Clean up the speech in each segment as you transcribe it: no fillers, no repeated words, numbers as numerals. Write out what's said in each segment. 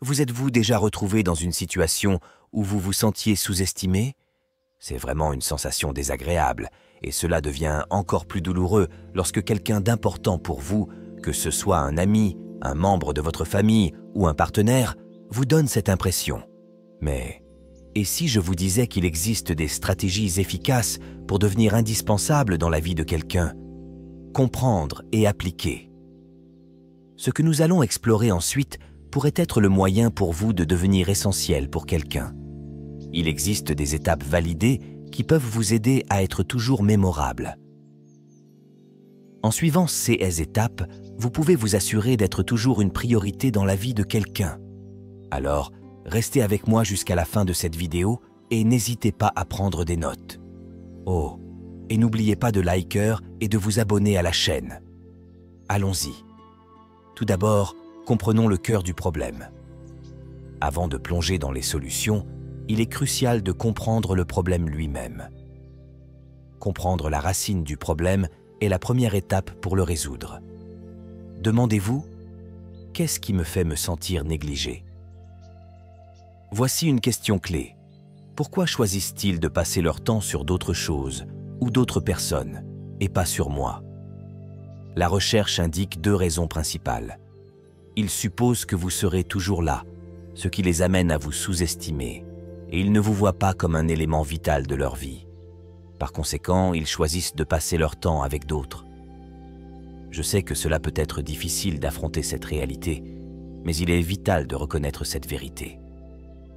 Vous êtes-vous déjà retrouvé dans une situation où vous vous sentiez sous-estimé? C'est vraiment une sensation désagréable, et cela devient encore plus douloureux lorsque quelqu'un d'important pour vous, que ce soit un ami, un membre de votre famille ou un partenaire, vous donne cette impression. Mais, et si je vous disais qu'il existe des stratégies efficaces pour devenir indispensable dans la vie de quelqu'un? Comprendre et appliquer. Ce que nous allons explorer ensuite pourrait être le moyen pour vous de devenir essentiel pour quelqu'un. Il existe des étapes validées qui peuvent vous aider à être toujours mémorable. En suivant ces étapes, vous pouvez vous assurer d'être toujours une priorité dans la vie de quelqu'un. Alors, restez avec moi jusqu'à la fin de cette vidéo et n'hésitez pas à prendre des notes. Oh, et n'oubliez pas de liker et de vous abonner à la chaîne. Allons-y. Tout d'abord, comprenons le cœur du problème. Avant de plonger dans les solutions, il est crucial de comprendre le problème lui-même. Comprendre la racine du problème est la première étape pour le résoudre. Demandez-vous, qu'est-ce qui me fait me sentir négligé? Voici une question clé. Pourquoi choisissent-ils de passer leur temps sur d'autres choses ou d'autres personnes et pas sur moi? La recherche indique deux raisons principales. Ils supposent que vous serez toujours là, ce qui les amène à vous sous-estimer, et ils ne vous voient pas comme un élément vital de leur vie. Par conséquent, ils choisissent de passer leur temps avec d'autres. Je sais que cela peut être difficile d'affronter cette réalité, mais il est vital de reconnaître cette vérité.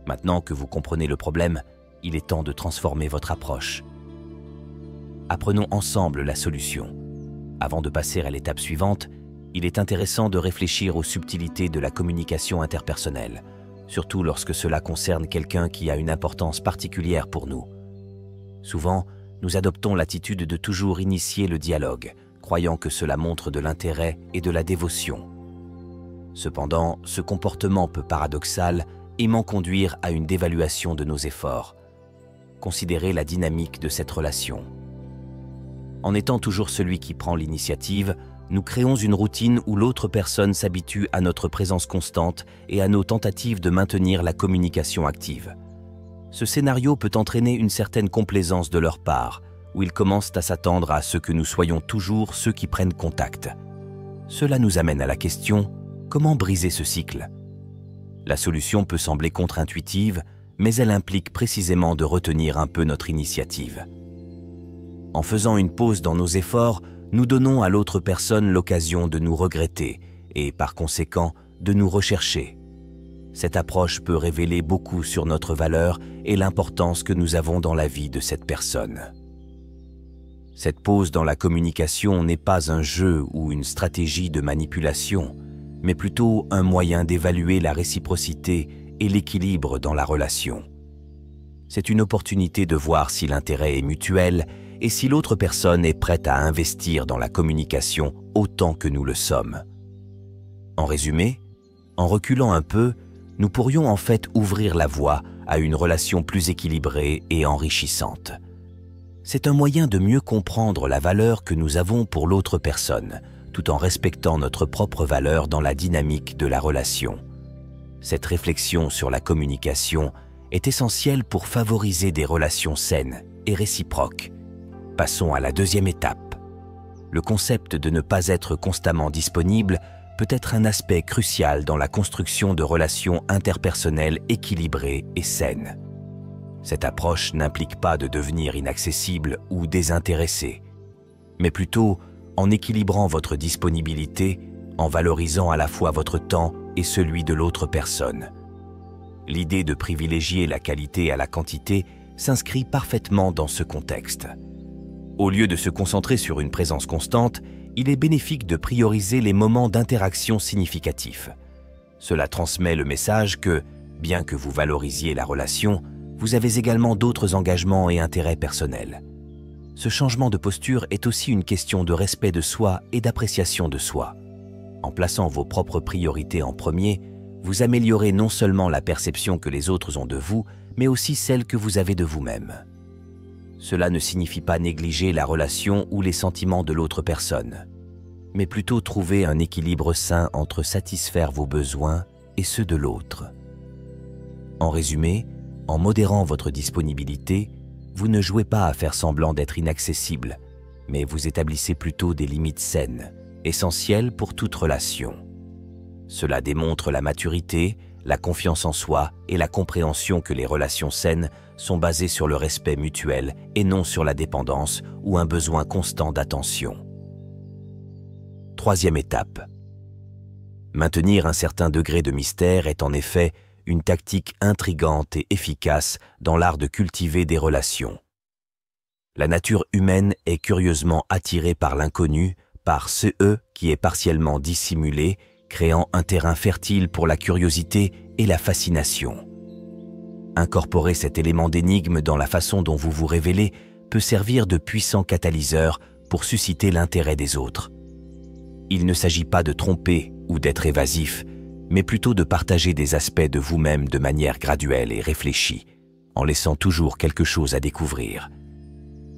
Maintenant que vous comprenez le problème, il est temps de transformer votre approche. Apprenons ensemble la solution. Avant de passer à l'étape suivante, il est intéressant de réfléchir aux subtilités de la communication interpersonnelle, surtout lorsque cela concerne quelqu'un qui a une importance particulière pour nous. Souvent, nous adoptons l'attitude de toujours initier le dialogue, croyant que cela montre de l'intérêt et de la dévotion. Cependant, ce comportement peu paradoxal aimant conduire à une dévaluation de nos efforts. Considérez la dynamique de cette relation. En étant toujours celui qui prend l'initiative, nous créons une routine où l'autre personne s'habitue à notre présence constante et à nos tentatives de maintenir la communication active. Ce scénario peut entraîner une certaine complaisance de leur part, où ils commencent à s'attendre à ce que nous soyons toujours ceux qui prennent contact. Cela nous amène à la question, comment briser ce cycle? La solution peut sembler contre-intuitive, mais elle implique précisément de retenir un peu notre initiative. En faisant une pause dans nos efforts, nous donnons à l'autre personne l'occasion de nous regretter et, par conséquent, de nous rechercher. Cette approche peut révéler beaucoup sur notre valeur et l'importance que nous avons dans la vie de cette personne. Cette pause dans la communication n'est pas un jeu ou une stratégie de manipulation, mais plutôt un moyen d'évaluer la réciprocité et l'équilibre dans la relation. C'est une opportunité de voir si l'intérêt est mutuel et si l'autre personne est prête à investir dans la communication autant que nous le sommes. En résumé, en reculant un peu, nous pourrions en fait ouvrir la voie à une relation plus équilibrée et enrichissante. C'est un moyen de mieux comprendre la valeur que nous avons pour l'autre personne, tout en respectant notre propre valeur dans la dynamique de la relation. Cette réflexion sur la communication est essentielle pour favoriser des relations saines et réciproques. Passons à la deuxième étape. Le concept de ne pas être constamment disponible peut être un aspect crucial dans la construction de relations interpersonnelles équilibrées et saines. Cette approche n'implique pas de devenir inaccessible ou désintéressé, mais plutôt en équilibrant votre disponibilité, en valorisant à la fois votre temps et celui de l'autre personne. L'idée de privilégier la qualité à la quantité s'inscrit parfaitement dans ce contexte. Au lieu de se concentrer sur une présence constante, il est bénéfique de prioriser les moments d'interaction significatifs. Cela transmet le message que, bien que vous valorisiez la relation, vous avez également d'autres engagements et intérêts personnels. Ce changement de posture est aussi une question de respect de soi et d'appréciation de soi. En plaçant vos propres priorités en premier, vous améliorez non seulement la perception que les autres ont de vous, mais aussi celle que vous avez de vous-même. Cela ne signifie pas négliger la relation ou les sentiments de l'autre personne, mais plutôt trouver un équilibre sain entre satisfaire vos besoins et ceux de l'autre. En résumé, en modérant votre disponibilité, vous ne jouez pas à faire semblant d'être inaccessible, mais vous établissez plutôt des limites saines, essentielles pour toute relation. Cela démontre la maturité, la confiance en soi et la compréhension que les relations saines sont basées sur le respect mutuel et non sur la dépendance ou un besoin constant d'attention. Troisième étape. Maintenir un certain degré de mystère est en effet une tactique intrigante et efficace dans l'art de cultiver des relations. La nature humaine est curieusement attirée par l'inconnu, par ce « qui est partiellement dissimulé, créant un terrain fertile pour la curiosité et la fascination. Incorporer cet élément d'énigme dans la façon dont vous vous révélez peut servir de puissant catalyseur pour susciter l'intérêt des autres. Il ne s'agit pas de tromper ou d'être évasif, mais plutôt de partager des aspects de vous-même de manière graduelle et réfléchie, en laissant toujours quelque chose à découvrir.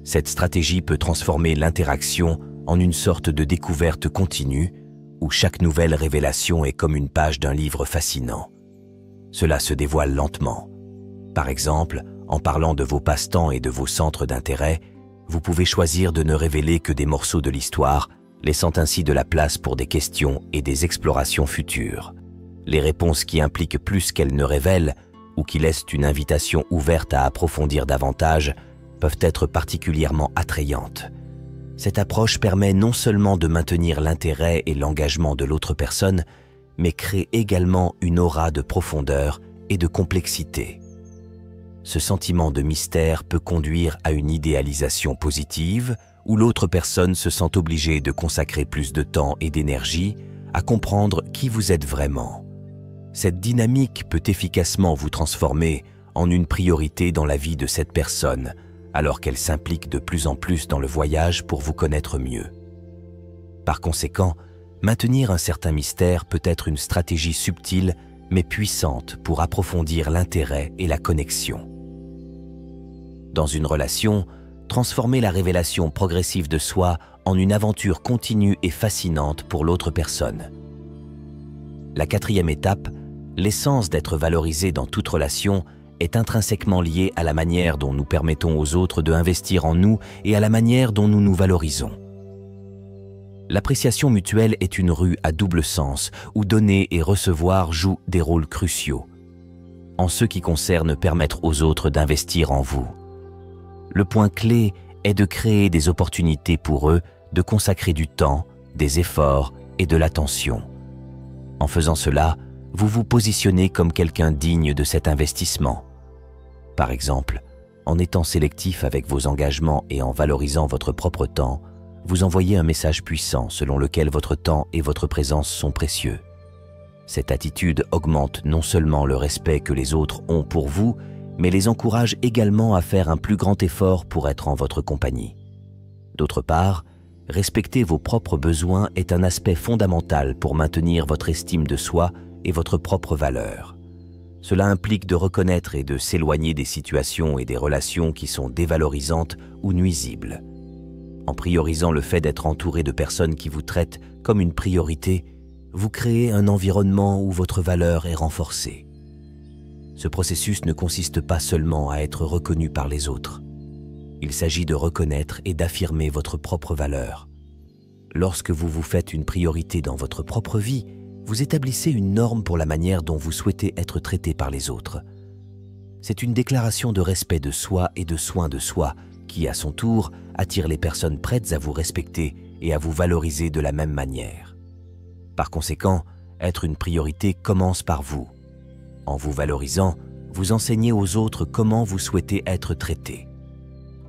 Cette stratégie peut transformer l'interaction en une sorte de découverte continue, où chaque nouvelle révélation est comme une page d'un livre fascinant. Cela se dévoile lentement. Par exemple, en parlant de vos passe-temps et de vos centres d'intérêt, vous pouvez choisir de ne révéler que des morceaux de l'histoire, laissant ainsi de la place pour des questions et des explorations futures. Les réponses qui impliquent plus qu'elles ne révèlent ou qui laissent une invitation ouverte à approfondir davantage peuvent être particulièrement attrayantes. Cette approche permet non seulement de maintenir l'intérêt et l'engagement de l'autre personne, mais crée également une aura de profondeur et de complexité. Ce sentiment de mystère peut conduire à une idéalisation positive, où l'autre personne se sent obligée de consacrer plus de temps et d'énergie à comprendre qui vous êtes vraiment. Cette dynamique peut efficacement vous transformer en une priorité dans la vie de cette personne, alors qu'elle s'implique de plus en plus dans le voyage pour vous connaître mieux. Par conséquent, maintenir un certain mystère peut être une stratégie subtile mais puissante pour approfondir l'intérêt et la connexion. Dans une relation, transformer la révélation progressive de soi en une aventure continue et fascinante pour l'autre personne. La quatrième étape, l'essence d'être valorisé dans toute relation, est intrinsèquement liée à la manière dont nous permettons aux autres de investir en nous et à la manière dont nous nous valorisons. L'appréciation mutuelle est une rue à double sens, où donner et recevoir jouent des rôles cruciaux, en ce qui concerne permettre aux autres d'investir en vous. Le point clé est de créer des opportunités pour eux de consacrer du temps, des efforts et de l'attention. En faisant cela, vous vous positionnez comme quelqu'un digne de cet investissement. Par exemple, en étant sélectif avec vos engagements et en valorisant votre propre temps, vous envoyez un message puissant selon lequel votre temps et votre présence sont précieux. Cette attitude augmente non seulement le respect que les autres ont pour vous, mais les encourage également à faire un plus grand effort pour être en votre compagnie. D'autre part, respecter vos propres besoins est un aspect fondamental pour maintenir votre estime de soi et votre propre valeur. Cela implique de reconnaître et de s'éloigner des situations et des relations qui sont dévalorisantes ou nuisibles. En priorisant le fait d'être entouré de personnes qui vous traitent comme une priorité, vous créez un environnement où votre valeur est renforcée. Ce processus ne consiste pas seulement à être reconnu par les autres. Il s'agit de reconnaître et d'affirmer votre propre valeur. Lorsque vous vous faites une priorité dans votre propre vie, vous établissez une norme pour la manière dont vous souhaitez être traité par les autres. C'est une déclaration de respect de soi et de soin de soi qui, à son tour, attire les personnes prêtes à vous respecter et à vous valoriser de la même manière. Par conséquent, être une priorité commence par vous. En vous valorisant, vous enseignez aux autres comment vous souhaitez être traité.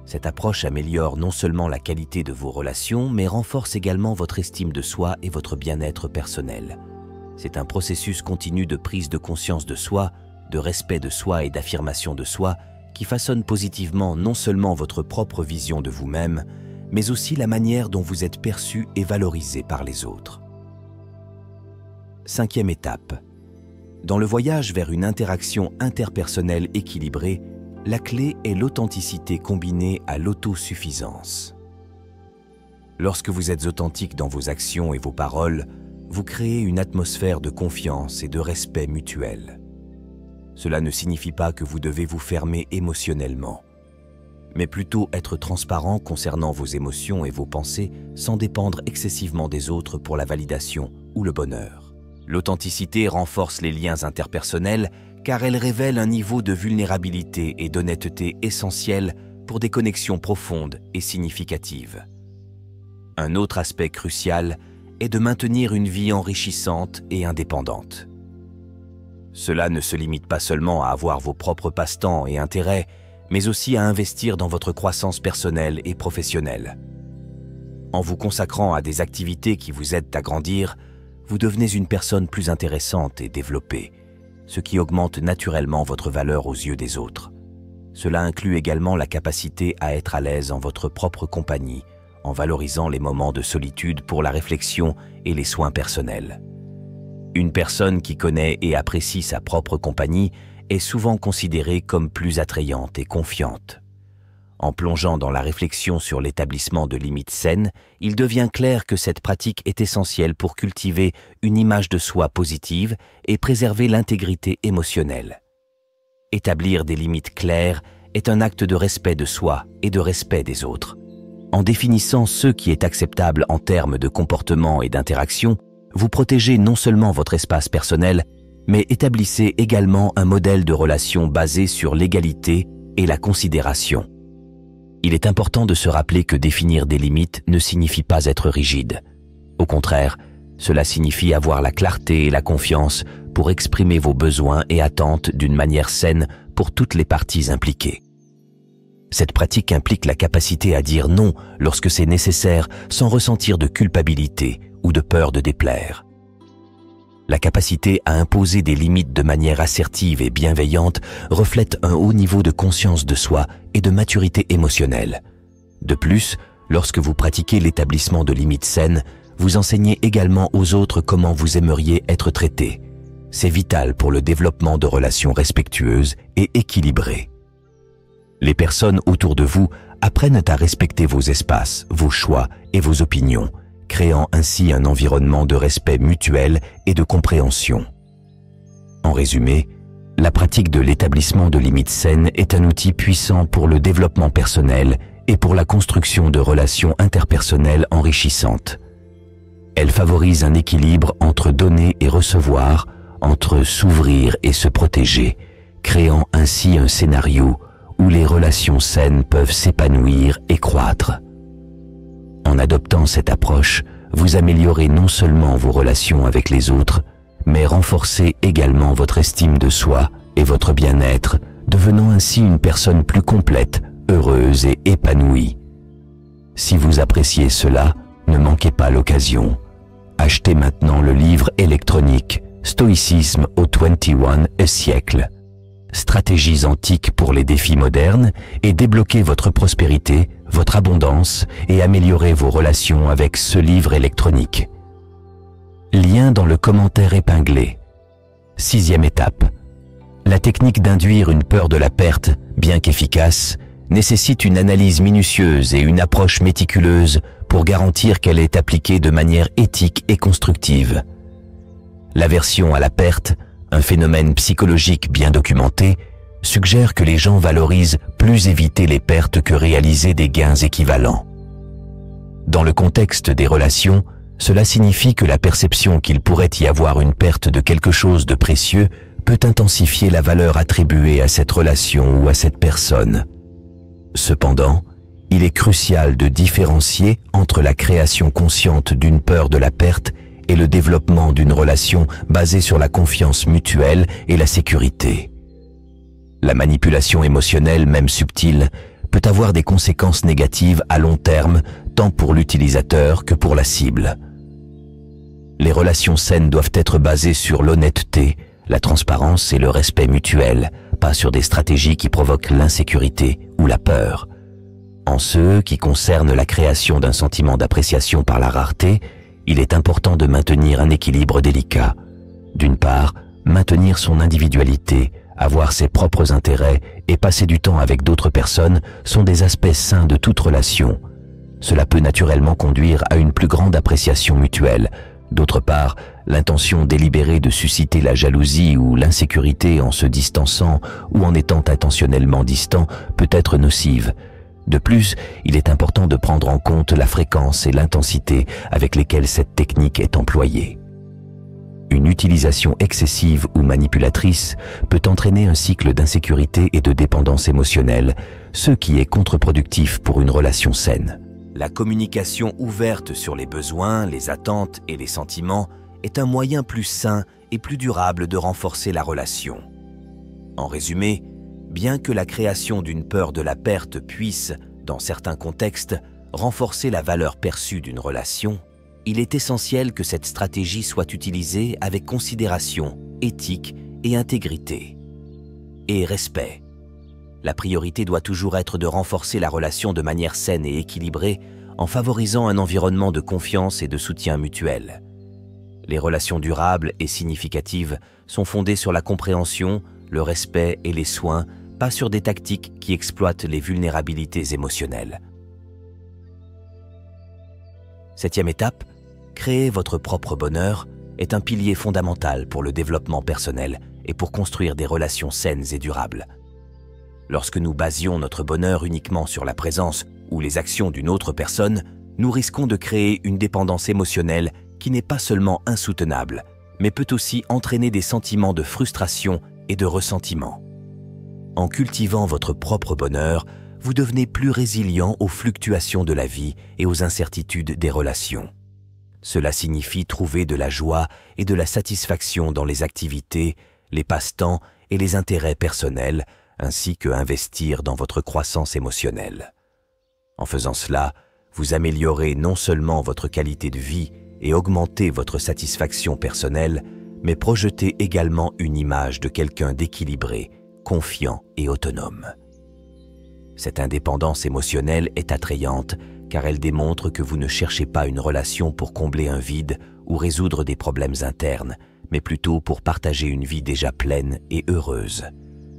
Cette approche améliore non seulement la qualité de vos relations, mais renforce également votre estime de soi et votre bien-être personnel. C'est un processus continu de prise de conscience de soi, de respect de soi et d'affirmation de soi qui façonne positivement non seulement votre propre vision de vous-même, mais aussi la manière dont vous êtes perçu et valorisé par les autres. Cinquième étape. Dans le voyage vers une interaction interpersonnelle équilibrée, la clé est l'authenticité combinée à l'autosuffisance. Lorsque vous êtes authentique dans vos actions et vos paroles, vous créez une atmosphère de confiance et de respect mutuel. Cela ne signifie pas que vous devez vous fermer émotionnellement, mais plutôt être transparent concernant vos émotions et vos pensées sans dépendre excessivement des autres pour la validation ou le bonheur. L'authenticité renforce les liens interpersonnels car elle révèle un niveau de vulnérabilité et d'honnêteté essentiel pour des connexions profondes et significatives. Un autre aspect crucial est de maintenir une vie enrichissante et indépendante. Cela ne se limite pas seulement à avoir vos propres passe-temps et intérêts, mais aussi à investir dans votre croissance personnelle et professionnelle. En vous consacrant à des activités qui vous aident à grandir, vous devenez une personne plus intéressante et développée, ce qui augmente naturellement votre valeur aux yeux des autres. Cela inclut également la capacité à être à l'aise en votre propre compagnie, en valorisant les moments de solitude pour la réflexion et les soins personnels. Une personne qui connaît et apprécie sa propre compagnie est souvent considérée comme plus attrayante et confiante. En plongeant dans la réflexion sur l'établissement de limites saines, il devient clair que cette pratique est essentielle pour cultiver une image de soi positive et préserver l'intégrité émotionnelle. Établir des limites claires est un acte de respect de soi et de respect des autres. En définissant ce qui est acceptable en termes de comportement et d'interaction, vous protégez non seulement votre espace personnel, mais établissez également un modèle de relation basé sur l'égalité et la considération. Il est important de se rappeler que définir des limites ne signifie pas être rigide. Au contraire, cela signifie avoir la clarté et la confiance pour exprimer vos besoins et attentes d'une manière saine pour toutes les parties impliquées. Cette pratique implique la capacité à dire non lorsque c'est nécessaire sans ressentir de culpabilité ou de peur de déplaire. La capacité à imposer des limites de manière assertive et bienveillante reflète un haut niveau de conscience de soi et de maturité émotionnelle. De plus, lorsque vous pratiquez l'établissement de limites saines, vous enseignez également aux autres comment vous aimeriez être traité. C'est vital pour le développement de relations respectueuses et équilibrées. Les personnes autour de vous apprennent à respecter vos espaces, vos choix et vos opinions, créant ainsi un environnement de respect mutuel et de compréhension. En résumé, la pratique de l'établissement de limites saines est un outil puissant pour le développement personnel et pour la construction de relations interpersonnelles enrichissantes. Elle favorise un équilibre entre donner et recevoir, entre s'ouvrir et se protéger, créant ainsi un scénario où les relations saines peuvent s'épanouir et croître. En adoptant cette approche, vous améliorez non seulement vos relations avec les autres, mais renforcez également votre estime de soi et votre bien-être, devenant ainsi une personne plus complète, heureuse et épanouie. Si vous appréciez cela, ne manquez pas l'occasion. Achetez maintenant le livre électronique « Stoïcisme au 21e siècle ». Stratégies antiques pour les défis modernes et débloquer votre prospérité, votre abondance et améliorer vos relations avec ce livre électronique. Lien dans le commentaire épinglé. 6e étape. La technique d'induire une peur de la perte, bien qu'efficace, nécessite une analyse minutieuse et une approche méticuleuse pour garantir qu'elle est appliquée de manière éthique et constructive. L'aversion à la perte, un phénomène psychologique bien documenté, suggère que les gens valorisent plus éviter les pertes que réaliser des gains équivalents. Dans le contexte des relations, cela signifie que la perception qu'il pourrait y avoir une perte de quelque chose de précieux peut intensifier la valeur attribuée à cette relation ou à cette personne. Cependant, il est crucial de différencier entre la création consciente d'une peur de la perte et le développement d'une relation basée sur la confiance mutuelle et la sécurité. La manipulation émotionnelle, même subtile, peut avoir des conséquences négatives à long terme, tant pour l'utilisateur que pour la cible. Les relations saines doivent être basées sur l'honnêteté, la transparence et le respect mutuel, pas sur des stratégies qui provoquent l'insécurité ou la peur. En ce qui concerne la création d'un sentiment d'appréciation par la rareté, il est important de maintenir un équilibre délicat. D'une part, maintenir son individualité, avoir ses propres intérêts et passer du temps avec d'autres personnes sont des aspects sains de toute relation. Cela peut naturellement conduire à une plus grande appréciation mutuelle, D'autre part, l'intention délibérée de susciter la jalousie ou l'insécurité en se distançant ou en étant intentionnellement distant peut être nocive. De plus, il est important de prendre en compte la fréquence et l'intensité avec lesquelles cette technique est employée. Une utilisation excessive ou manipulatrice peut entraîner un cycle d'insécurité et de dépendance émotionnelle, ce qui est contre-productif pour une relation saine. La communication ouverte sur les besoins, les attentes et les sentiments est un moyen plus sain et plus durable de renforcer la relation. En résumé, bien que la création d'une peur de la perte puisse, dans certains contextes, renforcer la valeur perçue d'une relation, il est essentiel que cette stratégie soit utilisée avec considération, éthique et intégrité. Et respect. La priorité doit toujours être de renforcer la relation de manière saine et équilibrée en favorisant un environnement de confiance et de soutien mutuel. Les relations durables et significatives sont fondées sur la compréhension, le respect et les soins, pas sur des tactiques qui exploitent les vulnérabilités émotionnelles. 7e étape, créer votre propre bonheur est un pilier fondamental pour le développement personnel et pour construire des relations saines et durables. Lorsque nous basions notre bonheur uniquement sur la présence ou les actions d'une autre personne, nous risquons de créer une dépendance émotionnelle qui n'est pas seulement insoutenable, mais peut aussi entraîner des sentiments de frustration et de ressentiment. En cultivant votre propre bonheur, vous devenez plus résilient aux fluctuations de la vie et aux incertitudes des relations. Cela signifie trouver de la joie et de la satisfaction dans les activités, les passe-temps et les intérêts personnels, ainsi que investir dans votre croissance émotionnelle. En faisant cela, vous améliorez non seulement votre qualité de vie et augmentez votre satisfaction personnelle, mais projetez également une image de quelqu'un d'équilibré, confiant et autonome. Cette indépendance émotionnelle est attrayante car elle démontre que vous ne cherchez pas une relation pour combler un vide ou résoudre des problèmes internes, mais plutôt pour partager une vie déjà pleine et heureuse.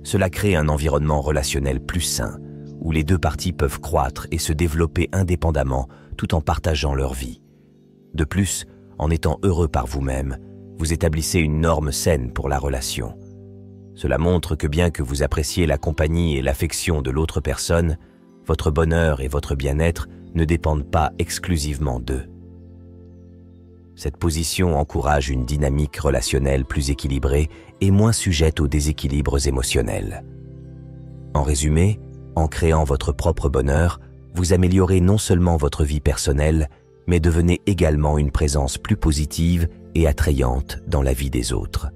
Cela crée un environnement relationnel plus sain, où les deux parties peuvent croître et se développer indépendamment tout en partageant leur vie. De plus, en étant heureux par vous-même, vous établissez une norme saine pour la relation. Cela montre que bien que vous appréciez la compagnie et l'affection de l'autre personne, votre bonheur et votre bien-être ne dépendent pas exclusivement d'eux. Cette position encourage une dynamique relationnelle plus équilibrée et moins sujette aux déséquilibres émotionnels. En résumé, en créant votre propre bonheur, vous améliorez non seulement votre vie personnelle, mais devenez également une présence plus positive et attrayante dans la vie des autres.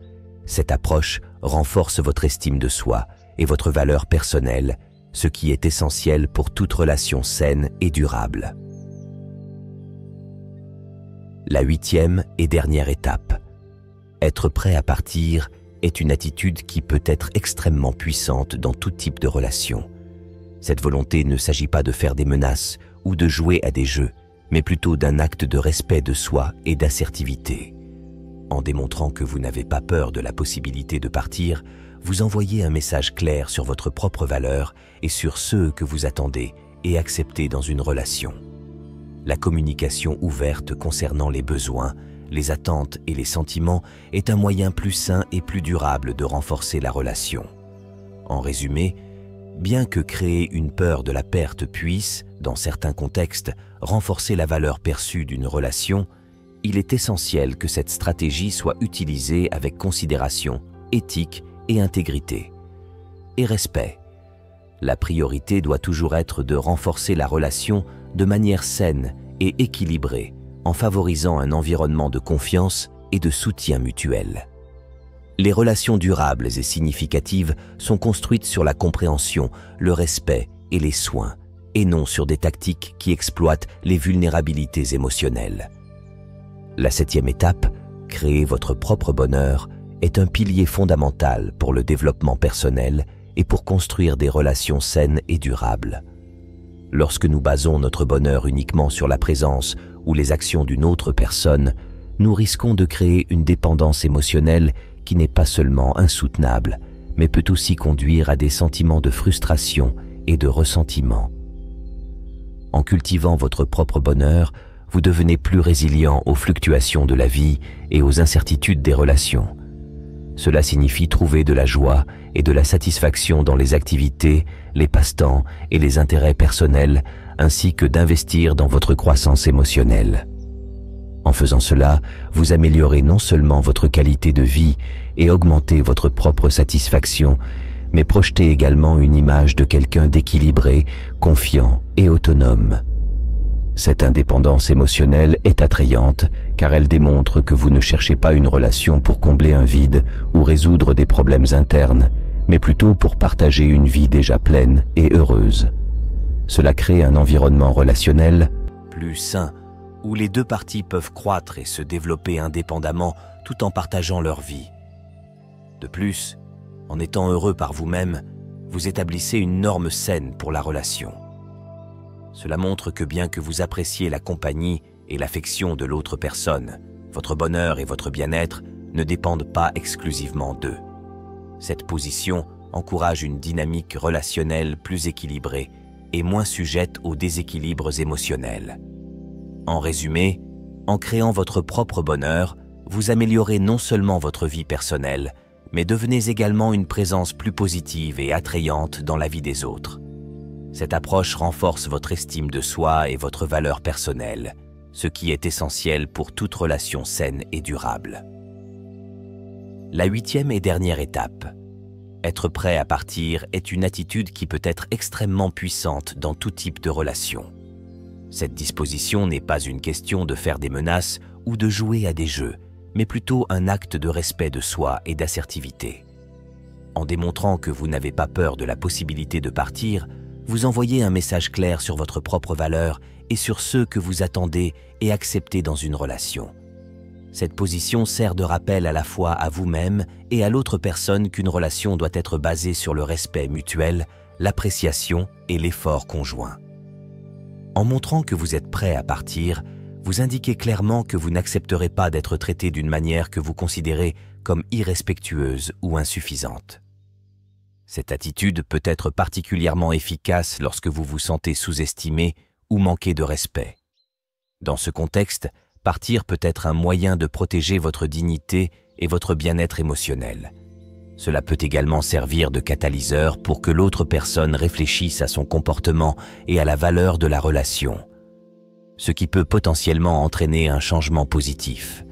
Cette approche renforce votre estime de soi et votre valeur personnelle, ce qui est essentiel pour toute relation saine et durable. La 8e et dernière étape. Être prêt à partir est une attitude qui peut être extrêmement puissante dans tout type de relation. Cette volonté ne s'agit pas de faire des menaces ou de jouer à des jeux, mais plutôt d'un acte de respect de soi et d'assertivité. En démontrant que vous n'avez pas peur de la possibilité de partir, vous envoyez un message clair sur votre propre valeur et sur ceux que vous attendez et acceptez dans une relation. La communication ouverte concernant les besoins, les attentes et les sentiments est un moyen plus sain et plus durable de renforcer la relation. En résumé, bien que créer une peur de la perte puisse, dans certains contextes, renforcer la valeur perçue d'une relation, il est essentiel que cette stratégie soit utilisée avec considération, éthique et intégrité. Et respect. La priorité doit toujours être de renforcer la relation de manière saine et équilibrée, en favorisant un environnement de confiance et de soutien mutuel. Les relations durables et significatives sont construites sur la compréhension, le respect et les soins, et non sur des tactiques qui exploitent les vulnérabilités émotionnelles. La 7e étape, créer votre propre bonheur, est un pilier fondamental pour le développement personnel et pour construire des relations saines et durables. Lorsque nous basons notre bonheur uniquement sur la présence ou les actions d'une autre personne, nous risquons de créer une dépendance émotionnelle qui n'est pas seulement insoutenable, mais peut aussi conduire à des sentiments de frustration et de ressentiment. En cultivant votre propre bonheur, vous devenez plus résilient aux fluctuations de la vie et aux incertitudes des relations. Cela signifie trouver de la joie et de la satisfaction dans les activités, les passe-temps et les intérêts personnels, ainsi que d'investir dans votre croissance émotionnelle. En faisant cela, vous améliorez non seulement votre qualité de vie et augmentez votre propre satisfaction, mais projetez également une image de quelqu'un d'équilibré, confiant et autonome. Cette indépendance émotionnelle est attrayante car elle démontre que vous ne cherchez pas une relation pour combler un vide ou résoudre des problèmes internes, mais plutôt pour partager une vie déjà pleine et heureuse. Cela crée un environnement relationnel plus sain, où les deux parties peuvent croître et se développer indépendamment tout en partageant leur vie. De plus, en étant heureux par vous-même, vous établissez une norme saine pour la relation. Cela montre que bien que vous appréciez la compagnie et l'affection de l'autre personne, votre bonheur et votre bien-être ne dépendent pas exclusivement d'eux. Cette position encourage une dynamique relationnelle plus équilibrée et moins sujette aux déséquilibres émotionnels. En résumé, en créant votre propre bonheur, vous améliorez non seulement votre vie personnelle, mais devenez également une présence plus positive et attrayante dans la vie des autres. Cette approche renforce votre estime de soi et votre valeur personnelle, ce qui est essentiel pour toute relation saine et durable. La 8e et dernière étape. Être prêt à partir est une attitude qui peut être extrêmement puissante dans tout type de relation. Cette disposition n'est pas une question de faire des menaces ou de jouer à des jeux, mais plutôt un acte de respect de soi et d'assertivité. En démontrant que vous n'avez pas peur de la possibilité de partir, vous envoyez un message clair sur votre propre valeur et sur ceux que vous attendez et acceptez dans une relation. Cette position sert de rappel à la fois à vous-même et à l'autre personne qu'une relation doit être basée sur le respect mutuel, l'appréciation et l'effort conjoint. En montrant que vous êtes prêt à partir, vous indiquez clairement que vous n'accepterez pas d'être traité d'une manière que vous considérez comme irrespectueuse ou insuffisante. Cette attitude peut être particulièrement efficace lorsque vous vous sentez sous-estimé ou manquer de respect. Dans ce contexte, partir peut être un moyen de protéger votre dignité et votre bien-être émotionnel. Cela peut également servir de catalyseur pour que l'autre personne réfléchisse à son comportement et à la valeur de la relation, ce qui peut potentiellement entraîner un changement positif.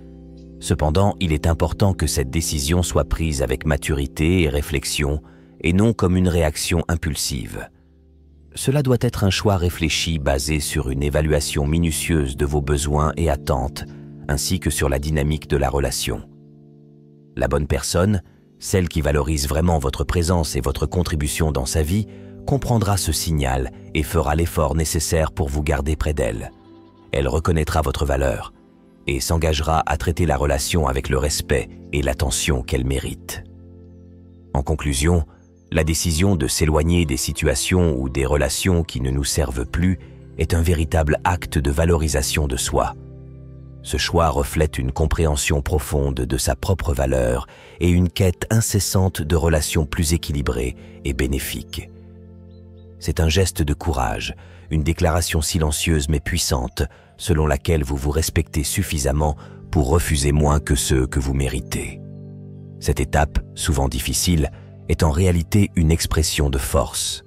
Cependant, il est important que cette décision soit prise avec maturité et réflexion, et non comme une réaction impulsive. Cela doit être un choix réfléchi basé sur une évaluation minutieuse de vos besoins et attentes, ainsi que sur la dynamique de la relation. La bonne personne, celle qui valorise vraiment votre présence et votre contribution dans sa vie, comprendra ce signal et fera l'effort nécessaire pour vous garder près d'elle. Elle reconnaîtra votre valeur et s'engagera à traiter la relation avec le respect et l'attention qu'elle mérite. En conclusion, la décision de s'éloigner des situations ou des relations qui ne nous servent plus est un véritable acte de valorisation de soi. Ce choix reflète une compréhension profonde de sa propre valeur et une quête incessante de relations plus équilibrées et bénéfiques. C'est un geste de courage, une déclaration silencieuse mais puissante, selon laquelle vous vous respectez suffisamment pour refuser moins que ceux que vous méritez. Cette étape, souvent difficile, est en réalité une expression de force.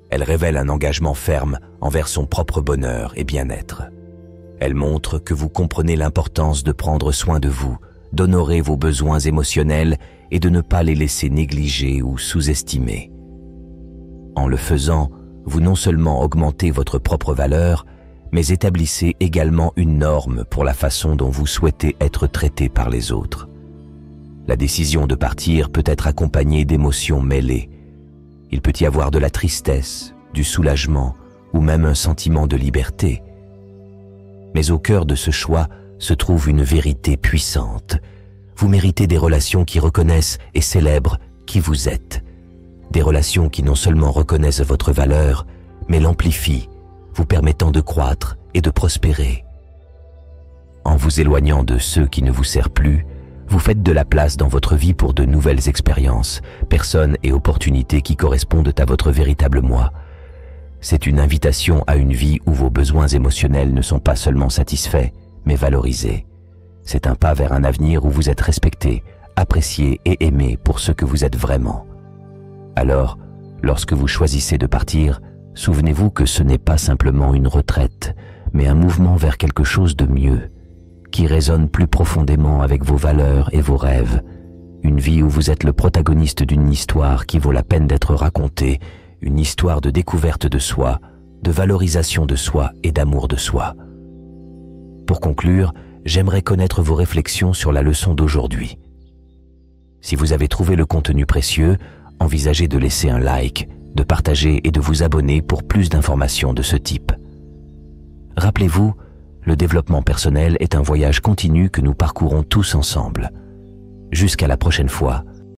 Elle révèle un engagement ferme envers son propre bonheur et bien-être. Elle montre que vous comprenez l'importance de prendre soin de vous, d'honorer vos besoins émotionnels et de ne pas les laisser négliger ou sous-estimer. En le faisant, vous non seulement augmentez votre propre valeur, mais établissez également une norme pour la façon dont vous souhaitez être traité par les autres. La décision de partir peut être accompagnée d'émotions mêlées. Il peut y avoir de la tristesse, du soulagement ou même un sentiment de liberté. Mais au cœur de ce choix se trouve une vérité puissante. Vous méritez des relations qui reconnaissent et célèbrent qui vous êtes. Des relations qui non seulement reconnaissent votre valeur, mais l'amplifient, vous permettant de croître et de prospérer. En vous éloignant de ceux qui ne vous servent plus, vous faites de la place dans votre vie pour de nouvelles expériences, personnes et opportunités qui correspondent à votre véritable moi. C'est une invitation à une vie où vos besoins émotionnels ne sont pas seulement satisfaits, mais valorisés. C'est un pas vers un avenir où vous êtes respecté, apprécié et aimé pour ce que vous êtes vraiment. Alors, lorsque vous choisissez de partir, souvenez-vous que ce n'est pas simplement une retraite, mais un mouvement vers quelque chose de mieux, qui résonne plus profondément avec vos valeurs et vos rêves. Une vie où vous êtes le protagoniste d'une histoire qui vaut la peine d'être racontée, une histoire de découverte de soi, de valorisation de soi et d'amour de soi. Pour conclure, j'aimerais connaître vos réflexions sur la leçon d'aujourd'hui. Si vous avez trouvé le contenu précieux, envisagez de laisser un like, de partager et de vous abonner pour plus d'informations de ce type. Rappelez-vous, le développement personnel est un voyage continu que nous parcourons tous ensemble. Jusqu'à la prochaine fois,